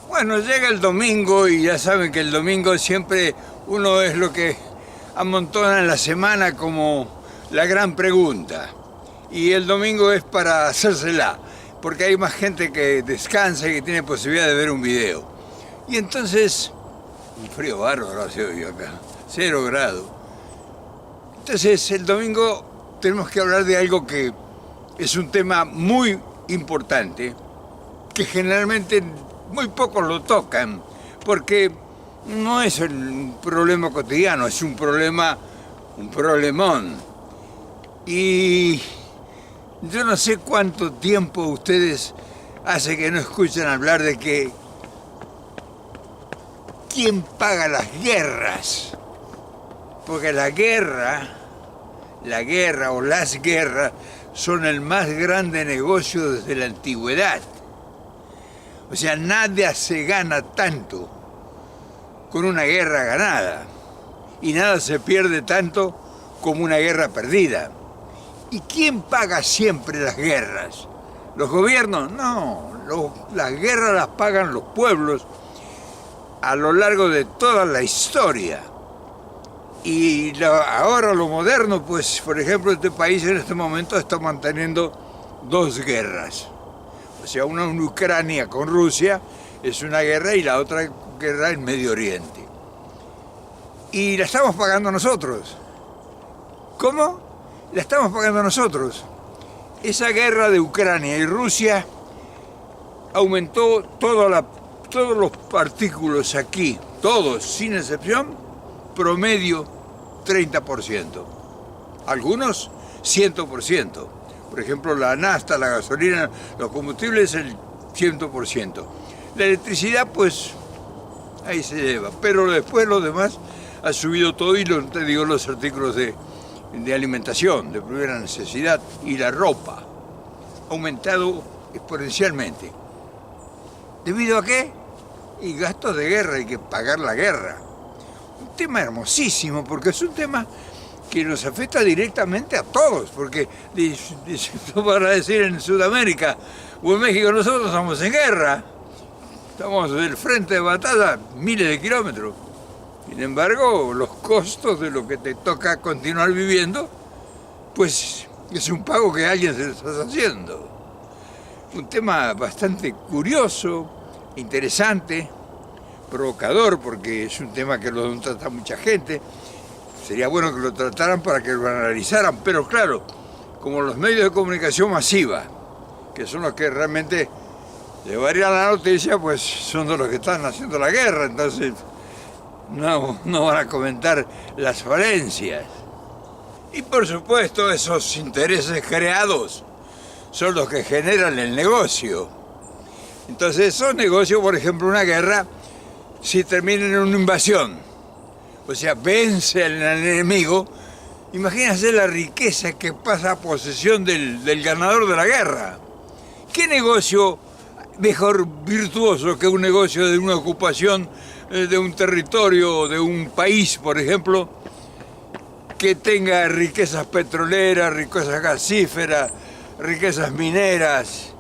Bueno, llega el domingo y ya saben que el domingo siempre uno es lo que amontona en la semana como la gran pregunta. Y el domingo es para hacérsela, porque hay más gente que descansa y que tiene posibilidad de ver un video. Y entonces, un frío bárbaro hace hoy acá, 0 grados. Entonces el domingo tenemos que hablar de algo que es un tema muy importante, que generalmente muy pocos lo tocan, porque no es un problema cotidiano, es un problemón. Y yo no sé cuánto tiempo ustedes hace que no escuchan hablar de que quién paga las guerras, porque la guerra o las guerras son el más grande negocio desde la antigüedad. O sea, nada se gana tanto con una guerra ganada y nada se pierde tanto como una guerra perdida. ¿Y quién paga siempre las guerras? ¿Los gobiernos? No, las guerras las pagan los pueblos a lo largo de toda la historia. Y ahora lo moderno, pues, por ejemplo, este país en este momento está manteniendo 2 guerras. O sea, una en Ucrania con Rusia es una guerra y la otra guerra en Medio Oriente. Y la estamos pagando nosotros. ¿Cómo? La estamos pagando nosotros. Esa guerra de Ucrania y Rusia aumentó todos los artículos aquí, todos, sin excepción, promedio 30%. Algunos 100%. Por ejemplo, la nafta, la gasolina, los combustibles, el 100%. La electricidad, pues, ahí se lleva. Pero después lo demás ha subido todo y te digo los artículos de alimentación, de primera necesidad, y la ropa ha aumentado exponencialmente. ¿Debido a qué? Y gastos de guerra, hay que pagar la guerra. Un tema hermosísimo, porque es un tema que nos afecta directamente a todos, porque para decir en Sudamérica o en México nosotros estamos en guerra, estamos del frente de batalla miles de kilómetros. Sin embargo, los costos de lo que te toca continuar viviendo, pues es un pago que alguien se lo está haciendo. Un tema bastante curioso, interesante, provocador, porque es un tema que lo trata mucha gente. Sería bueno que lo trataran para que lo analizaran, pero claro, como los medios de comunicación masiva, que son los que realmente llevarían la noticia, pues son de los que están haciendo la guerra, entonces no van a comentar las falencias. Y por supuesto esos intereses creados son los que generan el negocio. Entonces esos negocios, por ejemplo, una guerra, si termina en una invasión, o sea, vence al enemigo, imagínense la riqueza que pasa a posesión del ganador de la guerra. ¿Qué negocio mejor virtuoso que un negocio de una ocupación de un territorio, de un país, por ejemplo, que tenga riquezas petroleras, riquezas gasíferas, riquezas mineras,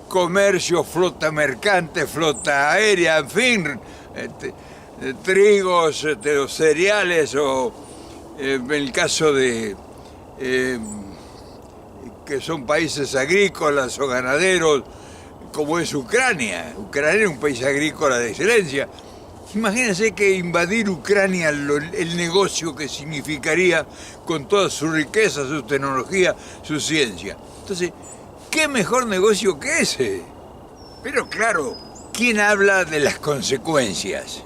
comercio, flota mercante, flota aérea, en fin, trigos, los cereales o en el caso de que son países agrícolas o ganaderos, como es Ucrania. Ucrania es un país agrícola de excelencia. Imagínense que invadir Ucrania, el negocio que significaría con toda su riqueza, su tecnología, su ciencia. Entonces, ¿qué mejor negocio que ese? Pero claro, ¿quién habla de las consecuencias?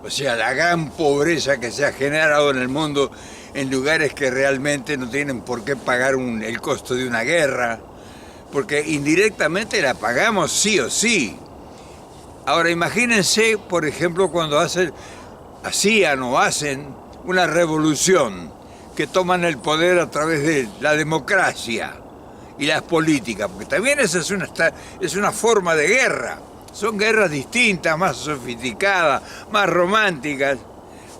O sea, la gran pobreza que se ha generado en el mundo en lugares que realmente no tienen por qué pagar el costo de una guerra, porque indirectamente la pagamos sí o sí. Ahora imagínense, por ejemplo, cuando hacían una revolución, que toman el poder a través de la democracia y las políticas, porque también esa es una forma de guerra. Son guerras distintas, más sofisticadas, más románticas,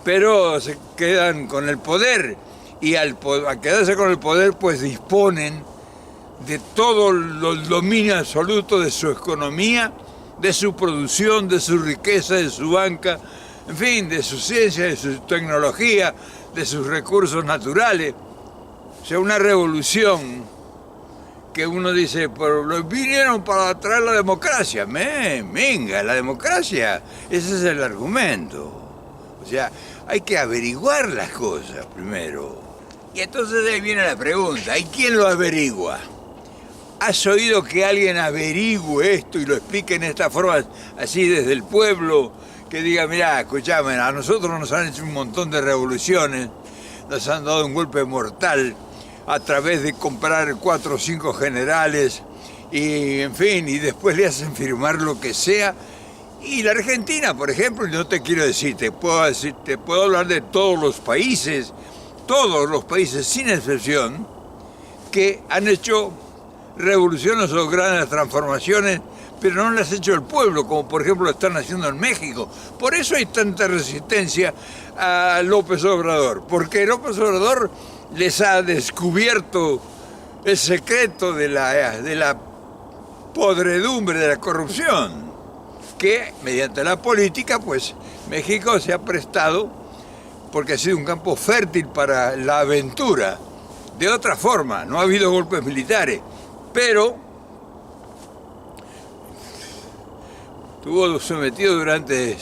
pero se quedan con el poder y al quedarse con el poder pues disponen de todo el dominio absoluto de su economía, de su producción, de su riqueza, de su banca, en fin, de su ciencia, de su tecnología, de sus recursos naturales. O sea, una revolución que uno dice, pero vinieron para traer la democracia. Venga, la democracia, ese es el argumento. O sea, hay que averiguar las cosas primero. Y entonces ahí viene la pregunta, ¿y quién lo averigua? ¿Has oído que alguien averigüe esto y lo explique en esta forma, así desde el pueblo? Que diga, mirá, escuchame, a nosotros nos han hecho un montón de revoluciones, nos han dado un golpe mortal a través de comprar 4 o 5 generales y, en fin, y después le hacen firmar lo que sea. Y la Argentina, por ejemplo, no te quiero decir, te puedo hablar de todos los países sin excepción, que han hecho revoluciones o grandes transformaciones, pero no las ha hecho el pueblo, como por ejemplo lo están haciendo en México. Por eso hay tanta resistencia a López Obrador, porque López Obrador les ha descubierto el secreto de la podredumbre, de la corrupción, que mediante la política, pues México se ha prestado, porque ha sido un campo fértil para la aventura. De otra forma, no ha habido golpes militares, pero estuvo sometido durante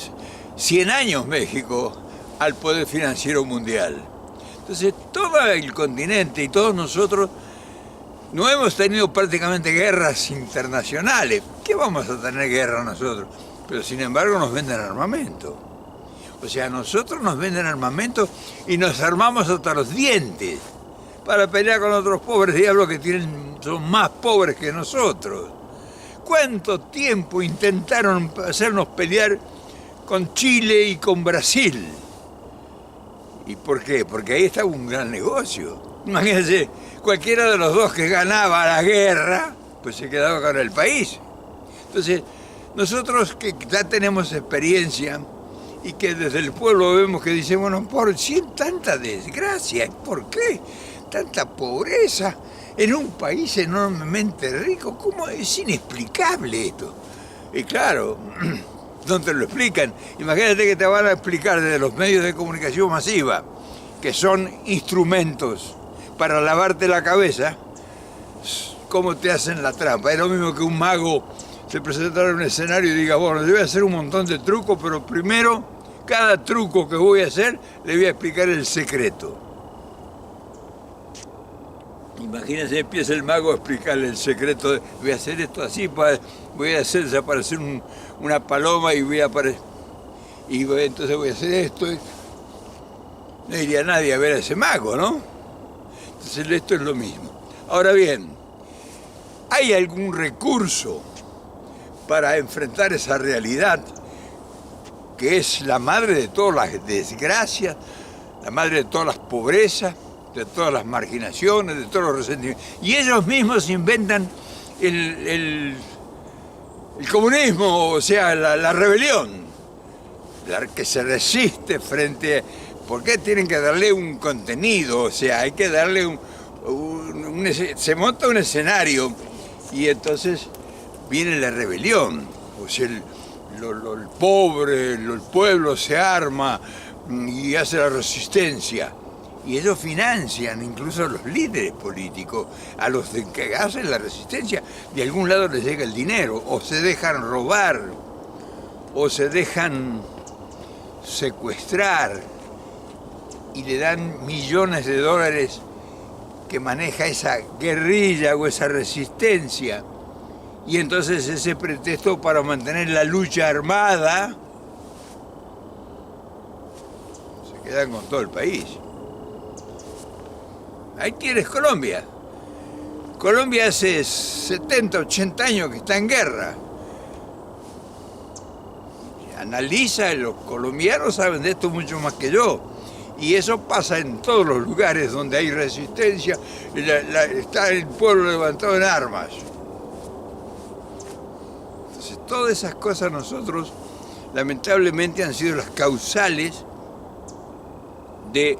100 años México al poder financiero mundial. Entonces, todo el continente y todos nosotros no hemos tenido prácticamente guerras internacionales. ¿Qué vamos a tener guerra nosotros? Pero sin embargo nos venden armamento. O sea, nosotros nos venden armamento y nos armamos hasta los dientes para pelear con otros pobres diablos que son más pobres que nosotros. ¿Cuánto tiempo intentaron hacernos pelear con Chile y con Brasil? ¿Y por qué? Porque ahí estaba un gran negocio. Imagínense, cualquiera de los dos que ganaba la guerra, pues se quedaba con el país. Entonces, nosotros que ya tenemos experiencia y que desde el pueblo vemos que dice, bueno, por si tanta desgracia, ¿por qué? Tanta pobreza en un país enormemente rico, ¿cómo es inexplicable esto? Y claro, no te lo explican. Imagínate que te van a explicar desde los medios de comunicación masiva, que son instrumentos para lavarte la cabeza, cómo te hacen la trampa. Es lo mismo que un mago se presentara en un escenario y diga, bueno, yo voy a hacer un montón de trucos, pero primero, cada truco que voy a hacer, le voy a explicar el secreto. Imagínense, empieza el mago a explicarle el secreto de, voy a hacer esto así, voy a hacer desaparecer una paloma y entonces voy a hacer esto. No iría nadie a ver a ese mago, ¿no? Entonces esto es lo mismo. Ahora bien, ¿hay algún recurso para enfrentar esa realidad que es la madre de todas las desgracias, la madre de todas las pobrezas, de todas las marginaciones, de todos los resentimientos? Y ellos mismos inventan el comunismo, o sea, la rebelión, la que se resiste frente... ¿Por qué tienen que darle un contenido? O sea, hay que darle se monta un escenario y entonces viene la rebelión. O sea, el pueblo se arma y hace la resistencia. Y ellos financian incluso a los líderes políticos, a los que hacen la resistencia. De algún lado les llega el dinero, o se dejan robar, o se dejan secuestrar, y le dan millones de dólares que maneja esa guerrilla o esa resistencia. Y entonces ese pretexto para mantener la lucha armada, se quedan con todo el país. Ahí tienes Colombia. Colombia hace 70, 80 años que está en guerra. Analiza, los colombianos saben de esto mucho más que yo. Y eso pasa en todos los lugares donde hay resistencia, está el pueblo levantado en armas. Entonces, todas esas cosas nosotros, lamentablemente, han sido las causales de,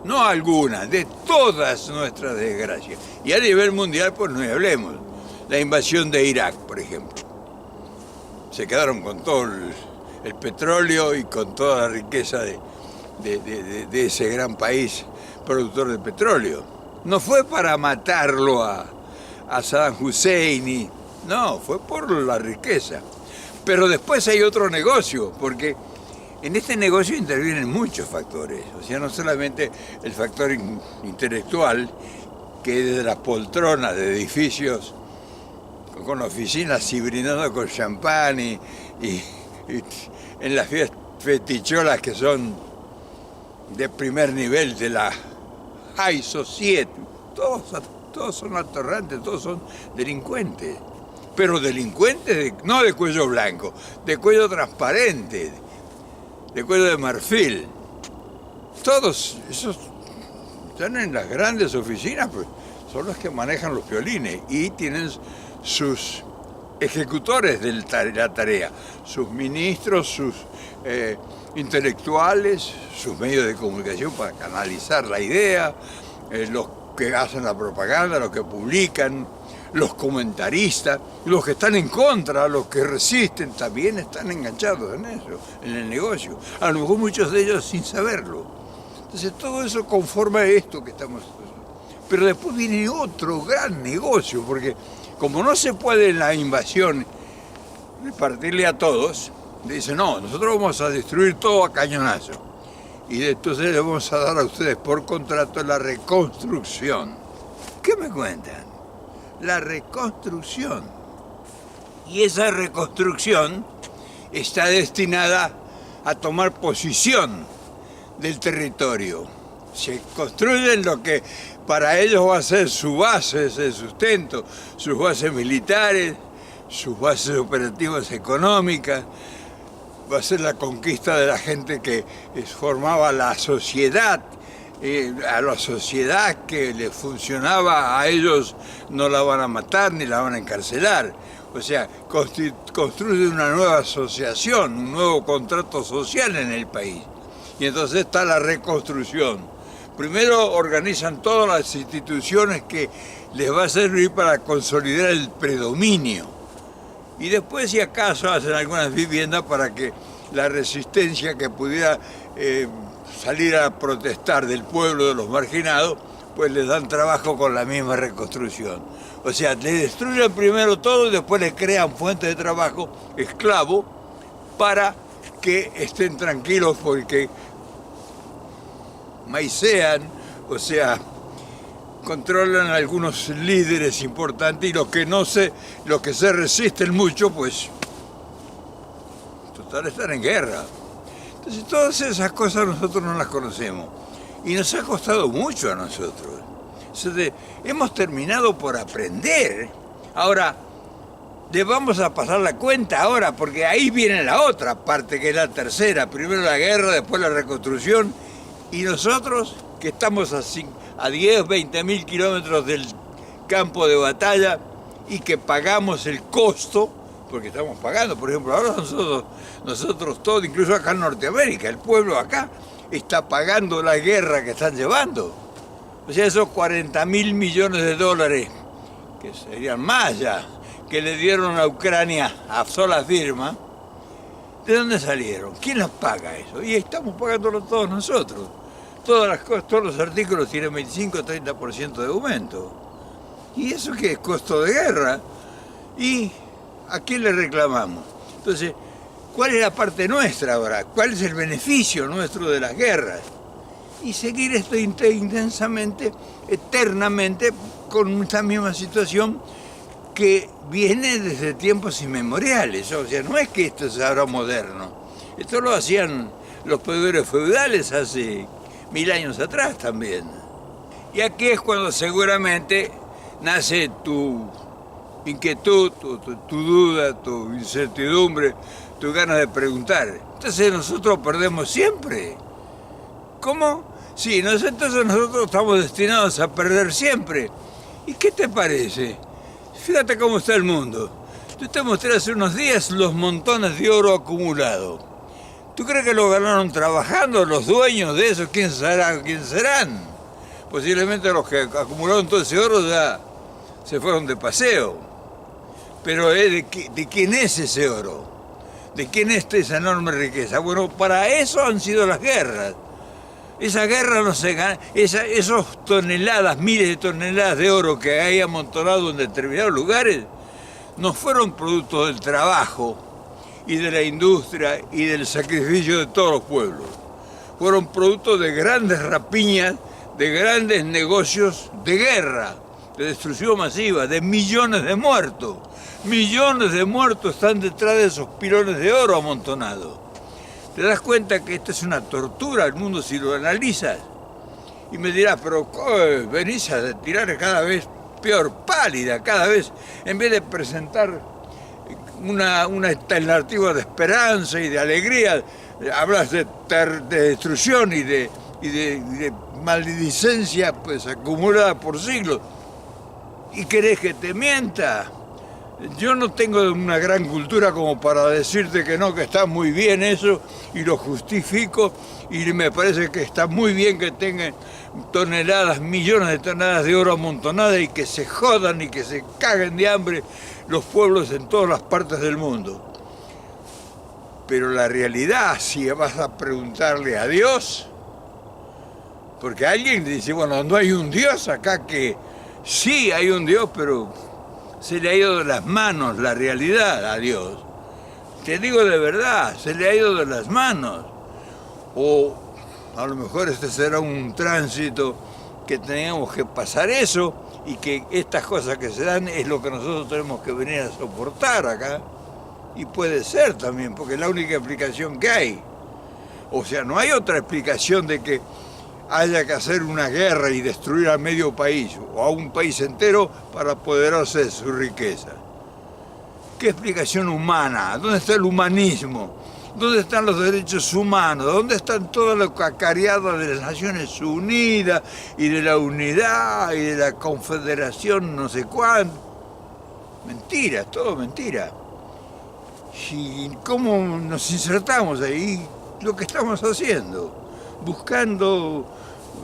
no algunas, de todas nuestras desgracias. Y a nivel mundial, pues no hablemos. La invasión de Irak, por ejemplo. se quedaron con todo el petróleo y con toda la riqueza de ese gran país productor de petróleo. No fue para matarlo a Saddam Hussein, no, fue por la riqueza. Pero después hay otro negocio, porque en este negocio intervienen muchos factores, o sea, no solamente el factor intelectual, que es de las poltronas de edificios con oficinas y brindando con champán y en las feticholas que son de primer nivel de la high society. Todos son atorrantes, todos son delincuentes. Pero delincuentes no de cuello blanco, de cuello transparente, de cuello de marfil. Todos esos están en las grandes oficinas, pues son los que manejan los violines y tienen sus ejecutores de la tarea, sus ministros, sus intelectuales, sus medios de comunicación para canalizar la idea, los que hacen la propaganda, los que publican, los comentaristas, los que están en contra, los que resisten, también están enganchados en eso, en el negocio. A lo mejor muchos de ellos sin saberlo. Entonces todo eso conforma esto que estamos haciendo. Pero después viene otro gran negocio, porque como no se puede en la invasión repartirle a todos, dicen, no, nosotros vamos a destruir todo a cañonazo. Y entonces le vamos a dar a ustedes por contrato la reconstrucción. ¿Qué me cuentan? La reconstrucción. Y esa reconstrucción está destinada a tomar posición del territorio. Se construyen lo que para ellos va a ser su base de sustento, sus bases militares, sus bases operativas económicas, va a ser la conquista de la gente que formaba la sociedad, a la sociedad que les funcionaba, a ellos no la van a matar ni la van a encarcelar. O sea, construye una nueva asociación, un nuevo contrato social en el país. Y entonces está la reconstrucción. Primero organizan todas las instituciones que les va a servir para consolidar el predominio. Y después, si acaso, hacen algunas viviendas para que la resistencia que pudiera salir a protestar del pueblo, de los marginados, pues les dan trabajo con la misma reconstrucción. O sea, le destruyen primero todo y después les crean fuentes de trabajo esclavo para que estén tranquilos porque maicean, o sea, controlan a algunos líderes importantes y los que se resisten mucho, pues, total, están en guerra. Entonces, todas esas cosas nosotros no las conocemos y nos ha costado mucho a nosotros. Entonces, hemos terminado por aprender. Ahora, les vamos a pasar la cuenta ahora, porque ahí viene la otra parte, que es la tercera. Primero la guerra, después la reconstrucción. Y nosotros, que estamos a 10, 20 mil kilómetros del campo de batalla y que pagamos el costo, porque estamos pagando, por ejemplo, ahora nosotros todos, incluso acá en Norteamérica, el pueblo acá está pagando la guerra que están llevando. O sea, esos 40 mil millones de dólares, que serían más ya, que le dieron a Ucrania a sola firma, ¿de dónde salieron? ¿Quién los paga eso? Y estamos pagándolo todos nosotros. Todas las cosas, todos los artículos tienen 25-30% de aumento. ¿Y eso qué es? Costo de guerra. ¿Y a quién le reclamamos? Entonces, ¿cuál es la parte nuestra ahora? ¿Cuál es el beneficio nuestro de las guerras? Y seguir esto intensamente, eternamente, con esta misma situación que viene desde tiempos inmemoriales. O sea, no es que esto sea ahora moderno. Esto lo hacían los poderes feudales hace 1000 años atrás también. Y aquí es cuando seguramente nace tu inquietud, tu duda, tu incertidumbre, tu ganas de preguntar. Entonces nosotros perdemos siempre. ¿Cómo? Sí, entonces nosotros estamos destinados a perder siempre. ¿Y qué te parece? Fíjate cómo está el mundo. Yo te mostré hace unos días los montones de oro acumulado. ¿Tú crees que lo ganaron trabajando los dueños de eso? ¿Quién serán? Posiblemente los que acumularon todo ese oro ya se fueron de paseo. Pero ¿de quién es ese oro? ¿De quién es esa enorme riqueza? Bueno, para eso han sido las guerras. Esa guerra no se gana, esos toneladas, miles de toneladas de oro que hay amontonado en determinados lugares, no fueron producto del trabajo y de la industria y del sacrificio de todos los pueblos. Fueron producto de grandes rapiñas, de grandes negocios de guerra, de destrucción masiva, de millones de muertos. Millones de muertos están detrás de esos pilones de oro amontonados. ¿Te das cuenta que esta es una tortura al mundo si lo analizas? Y me dirás, pero venís a tirar cada vez peor pálida, cada vez, en vez de presentar una alternativa de esperanza y de alegría, hablas de destrucción y de maledicencia pues, acumulada por siglos. ¿Y querés que te mienta? Yo no tengo una gran cultura como para decirte que no, que está muy bien eso, y lo justifico, y me parece que está muy bien que tengan toneladas, millones de toneladas de oro amontonadas y que se jodan y que se caguen de hambre los pueblos en todas las partes del mundo. Pero la realidad, si vas a preguntarle a Dios, porque alguien dice, bueno, no hay un Dios acá, que sí hay un Dios, pero se le ha ido de las manos la realidad a Dios. Te digo de verdad, se le ha ido de las manos. O a lo mejor este será un tránsito que tenemos que pasar eso y que estas cosas que se dan es lo que nosotros tenemos que venir a soportar acá. Y puede ser también, porque es la única explicación que hay. O sea, no hay otra explicación de que haya que hacer una guerra y destruir a medio país o a un país entero para apoderarse de su riqueza. ¿Qué explicación humana? ¿Dónde está el humanismo? ¿Dónde están los derechos humanos? ¿Dónde están todos los cacareados de las Naciones Unidas y de la unidad y de la confederación no sé cuánto? Mentira, es todo mentira. ¿Y cómo nos insertamos ahí? Lo que estamos haciendo. Buscando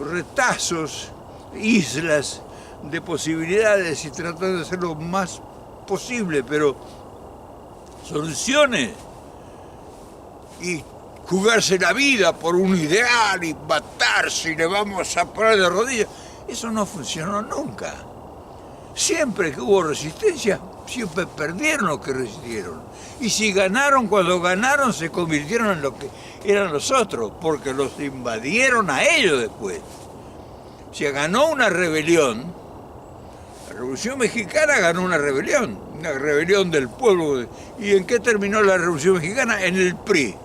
retazos, islas de posibilidades y tratando de hacer lo más posible, pero soluciones y jugarse la vida por un ideal y matarse y le vamos a poner de rodillas, eso no funcionó nunca. Siempre que hubo resistencia, siempre perdieron los que resistieron. Y si ganaron, cuando ganaron, se convirtieron en lo que eran los otros, porque los invadieron a ellos después. O sea, ganó una rebelión. La Revolución Mexicana ganó una rebelión del pueblo. ¿Y en qué terminó la Revolución Mexicana? En el PRI.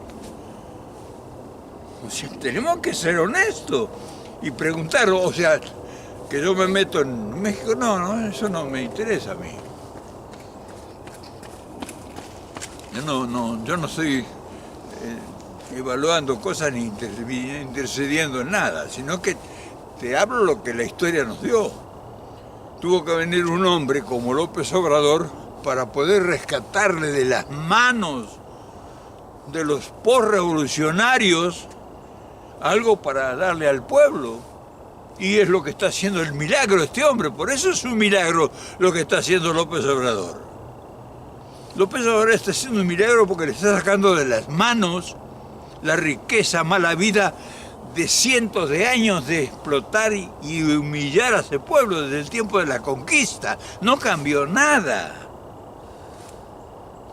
O sea, tenemos que ser honestos y preguntar, o sea, que yo me meto en México, no, eso no me interesa a mí. Yo no estoy evaluando cosas ni intercediendo en nada, sino que te hablo lo que la historia nos dio. Tuvo que venir un hombre como López Obrador para poder rescatarle de las manos de los postrevolucionarios algo para darle al pueblo. Y es lo que está haciendo el milagro este hombre. Por eso es un milagro lo que está haciendo López Obrador. López Obrador está haciendo un milagro porque le está sacando de las manos la riqueza, mala vida de cientos de años de explotar y humillar a ese pueblo desde el tiempo de la conquista. No cambió nada.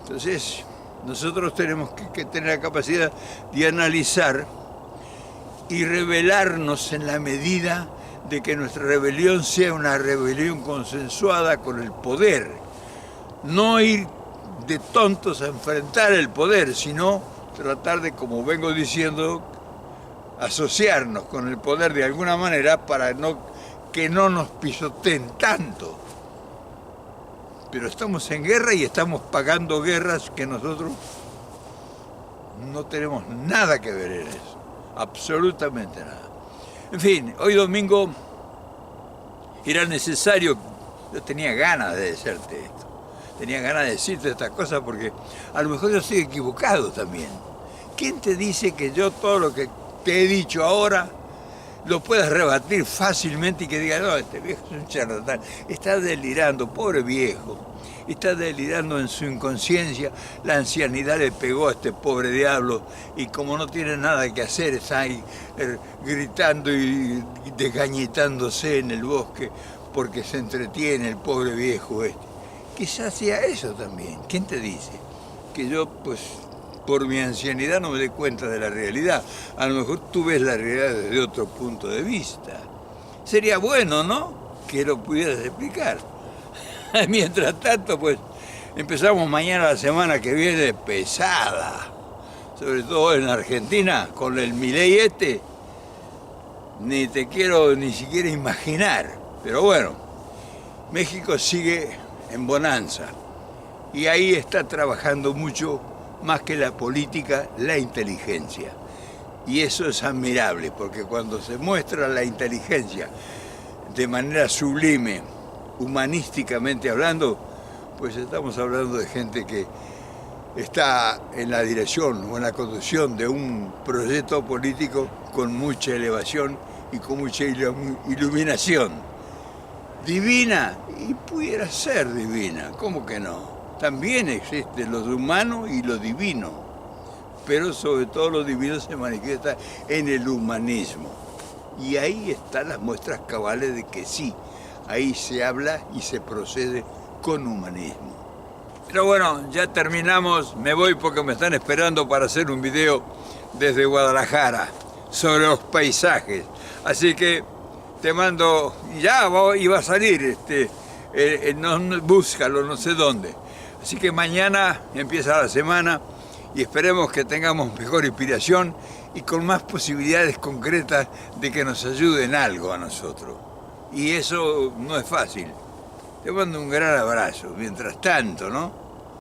Entonces, nosotros tenemos que tener la capacidad de analizar y rebelarnos en la medida de que nuestra rebelión sea una rebelión consensuada con el poder. No ir de tontos a enfrentar el poder, sino tratar de, como vengo diciendo, asociarnos con el poder de alguna manera para que no nos pisoteen tanto. Pero estamos en guerra y estamos pagando guerras que nosotros no tenemos nada que ver en eso. Absolutamente nada. En fin, hoy domingo era necesario, yo tenía ganas de decirte esto, tenía ganas de decirte estas cosas porque a lo mejor yo estoy equivocado también. ¿Quién te dice que yo todo lo que te he dicho ahora lo puedas rebatir fácilmente y que digas, no, este viejo es un charlatán, está delirando, pobre viejo? está delirando en su inconsciencia, la ancianidad le pegó a este pobre diablo y como no tiene nada que hacer, está ahí gritando y desgañitándose en el bosque porque se entretiene el pobre viejo este. Quizás sea eso también, ¿quién te dice? Que yo, pues, por mi ancianidad no me doy cuenta de la realidad. A lo mejor tú ves la realidad desde otro punto de vista. Sería bueno, ¿no?, que lo pudieras explicar. Mientras tanto, pues, empezamos mañana la semana que viene pesada. Sobre todo en Argentina, con el Milei este. Ni te quiero ni siquiera imaginar. Pero bueno, México sigue en bonanza. Y ahí está trabajando mucho, más que la política, la inteligencia. Y eso es admirable, porque cuando se muestra la inteligencia de manera sublime, humanísticamente hablando, pues estamos hablando de gente que está en la dirección o en la conducción de un proyecto político con mucha elevación y con mucha iluminación. Divina, y pudiera ser divina, ¿cómo que no? También existe lo humano y lo divino, pero sobre todo lo divino se manifiesta en el humanismo. Y ahí están las muestras cabales de que sí, ahí se habla y se procede con humanismo. Pero bueno, ya terminamos, me voy porque me están esperando para hacer un video desde Guadalajara sobre los paisajes. Así que te mando, ya iba a salir, búscalo, no sé dónde. Así que mañana empieza la semana y esperemos que tengamos mejor inspiración y con más posibilidades concretas de que nos ayuden algo a nosotros. Y eso no es fácil. Te mando un gran abrazo. Mientras tanto, ¿no?